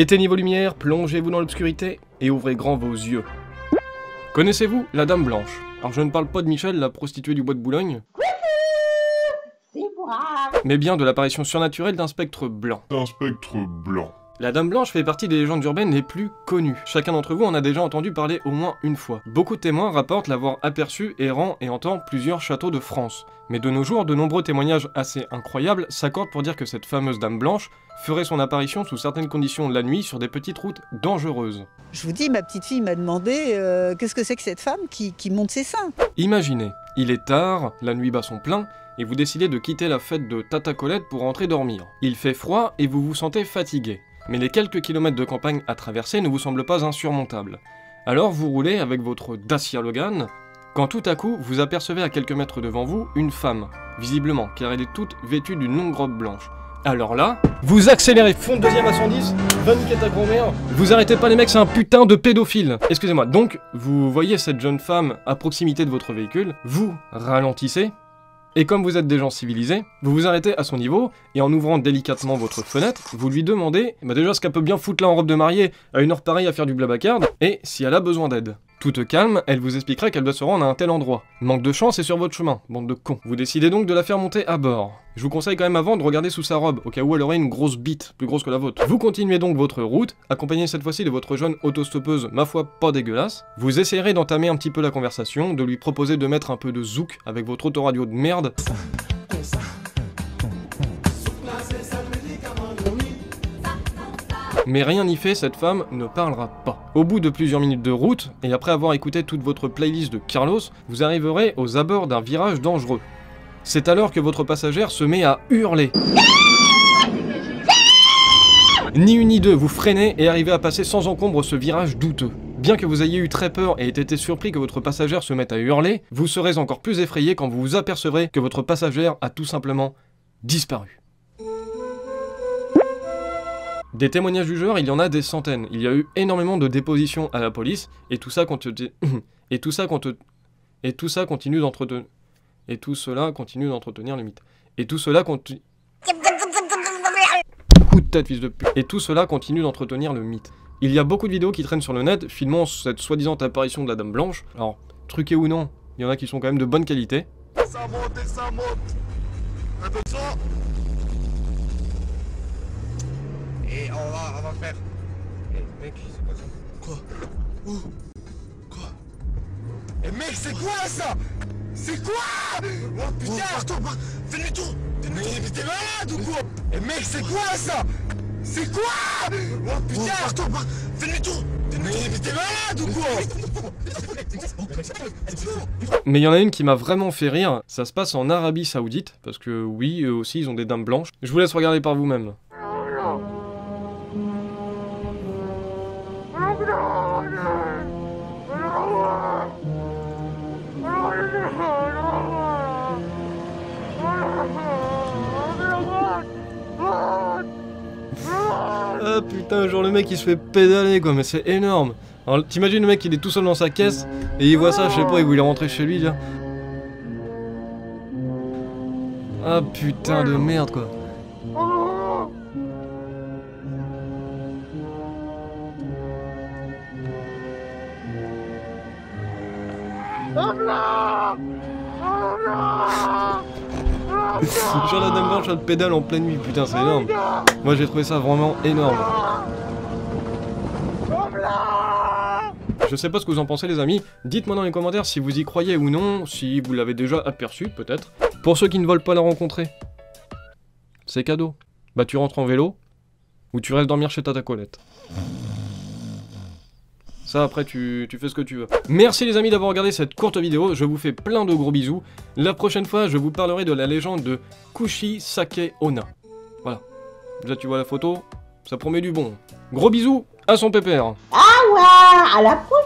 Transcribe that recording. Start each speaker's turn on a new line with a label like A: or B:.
A: Éteignez vos lumières, plongez-vous dans l'obscurité et ouvrez grand vos yeux. Connaissez-vous la Dame Blanche? Alors je ne parle pas de Michel, la prostituée du bois de Boulogne, mais bien de l'apparition surnaturelle d'un spectre blanc. La Dame Blanche fait partie des légendes urbaines les plus connues. Chacun d'entre vous en a déjà entendu parler au moins une fois. Beaucoup de témoins rapportent l'avoir aperçue errant et hantant plusieurs châteaux de France. Mais de nos jours, de nombreux témoignages assez incroyables s'accordent pour dire que cette fameuse Dame Blanche ferait son apparition sous certaines conditions la nuit sur des petites routes dangereuses.
B: Je vous dis, ma petite fille m'a demandé qu'est-ce que c'est que cette femme qui monte ses seins.
A: Imaginez, il est tard, la nuit bat son plein, et vous décidez de quitter la fête de Tata Colette pour rentrer dormir. Il fait froid et vous vous sentez fatigué. Mais les quelques kilomètres de campagne à traverser ne vous semblent pas insurmontables. Alors vous roulez avec votre Dacia Logan, quand tout à coup vous apercevez à quelques mètres devant vous une femme, visiblement, car elle est toute vêtue d'une longue robe blanche. Alors là, vous accélérez fond de deuxième à 110, va niquer ta grand-mère, vous arrêtez pas les mecs, c'est un putain de pédophile. Excusez-moi, donc vous voyez cette jeune femme à proximité de votre véhicule, vous ralentissez, et comme vous êtes des gens civilisés, vous vous arrêtez à son niveau, et en ouvrant délicatement votre fenêtre, vous lui demandez déjà ce qu'elle peut bien foutre là en robe de mariée, à une heure pareille à faire du blablacar, et si elle a besoin d'aide. Toute calme, elle vous expliquera qu'elle doit se rendre à un tel endroit. Manque de chance, c'est sur votre chemin, bande de cons. Vous décidez donc de la faire monter à bord. Je vous conseille quand même avant de regarder sous sa robe, au cas où elle aurait une grosse bite, plus grosse que la vôtre. Vous continuez donc votre route, accompagné cette fois-ci de votre jeune autostoppeuse, ma foi pas dégueulasse. Vous essayerez d'entamer un petit peu la conversation, de lui proposer de mettre un peu de zouk avec votre autoradio de merde. Mais rien n'y fait, cette femme ne parlera pas. Au bout de plusieurs minutes de route, et après avoir écouté toute votre playlist de Carlos, vous arriverez aux abords d'un virage dangereux. C'est alors que votre passagère se met à hurler. Ni une ni deux, vous freinez et arrivez à passer sans encombre ce virage douteux. Bien que vous ayez eu très peur et ayez été surpris que votre passagère se mette à hurler, vous serez encore plus effrayé quand vous vous apercevrez que votre passagère a tout simplement disparu. Des témoignages du genre, il y en a des centaines. Il y a eu énormément de dépositions à la police, et tout ça continue d'entretenir... Et tout cela continue d'entretenir le mythe. Et tout cela continue... Coup de tête, fils de pute. Et tout cela continue d'entretenir le mythe. Il y a beaucoup de vidéos qui traînent sur le net, filmant cette soi-disant apparition de la Dame Blanche. Alors, truqué ou non, il y en a qui sont quand même de bonne qualité.
C: Ça monte et ça monte. Attention. Et on va faire. Eh mec, c'est quoi ça? Quoi? Où? Quoi? Eh mec, c'est quoi ça? C'est quoi? Oh putain, retourne pas. Fais demi-tour. Mais t'es malade ou quoi? Eh mec, c'est quoi ça? C'est quoi? Oh putain, retourne pas. Fais demi-tour. Mais t'es malade ou quoi?
A: Mais il y en a une qui m'a vraiment fait rire. Ça se passe en Arabie Saoudite, parce que oui, eux aussi, ils ont des dames blanches. Je vous laisse regarder par vous-même. Ah putain, genre le mec il se fait pédaler quoi, mais c'est énorme. Alors t'imagines le mec il est tout seul dans sa caisse et il voit ça, je sais pas, il voulait rentrer chez lui là. Ah putain de merde quoi. Genre la Dame Blanche elle pédale en pleine nuit, putain c'est énorme. Moi j'ai trouvé ça vraiment énorme. Je sais pas ce que vous en pensez les amis, dites-moi dans les commentaires si vous y croyez ou non, si vous l'avez déjà aperçu peut-être. Pour ceux qui ne veulent pas la rencontrer, c'est cadeau. Bah tu rentres en vélo, ou tu restes dormir chez Tata Colette. Ça après tu fais ce que tu veux. Merci les amis d'avoir regardé cette courte vidéo, je vous fais plein de gros bisous. La prochaine fois je vous parlerai de la légende de Kushisake Onna. Voilà. Là tu vois la photo, ça promet du bon. Gros bisous, à son pépère.
D: Ah ouais, à la prochaine.